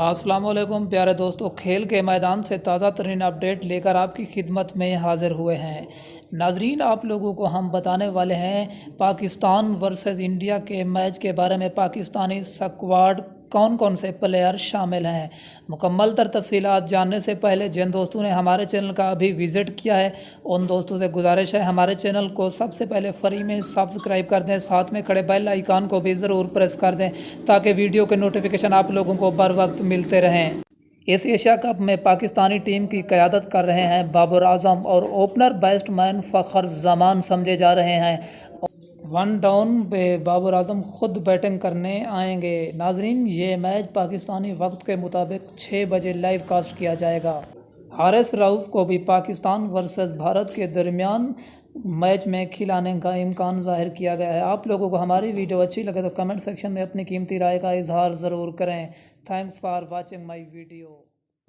अस्सलाम वालेकुम प्यारे दोस्तों, खेल के मैदान से ताज़ा तरीन अपडेट लेकर आपकी खिदमत में हाज़िर हुए हैं। नाजरीन, आप लोगों को हम बताने वाले हैं पाकिस्तान वर्सेस इंडिया के मैच के बारे में। पाकिस्तानी स्क्वाड कौन कौन से प्लेयर शामिल हैं, मुकम्मल तर तफसीलात जानने से पहले जिन दोस्तों ने हमारे चैनल का अभी विज़िट किया है उन दोस्तों से गुजारिश है हमारे चैनल को सबसे पहले फ्री में सब्सक्राइब कर दें, साथ में खड़े बेल आइकन को भी ज़रूर प्रेस कर दें ताकि वीडियो के नोटिफिकेशन आप लोगों को बर वक्त मिलते रहें। इस एशिया कप में पाकिस्तानी टीम की क़यादत कर रहे हैं बाबर आजम और ओपनर बैट्समैन फ़खर जमान समझे जा रहे हैं। वन डाउन पे बाबर आजम खुद बैटिंग करने आएंगे। नाजरीन, ये मैच पाकिस्तानी वक्त के मुताबिक 6 बजे लाइव कास्ट किया जाएगा। हारिस रऊफ को भी पाकिस्तान वर्सेस भारत के दरमियान मैच में खिलाने का इम्कान जाहिर किया गया है। आप लोगों को हमारी वीडियो अच्छी लगे तो कमेंट सेक्शन में अपनी कीमती राय का इजहार ज़रूर करें। Thanks for watching my video.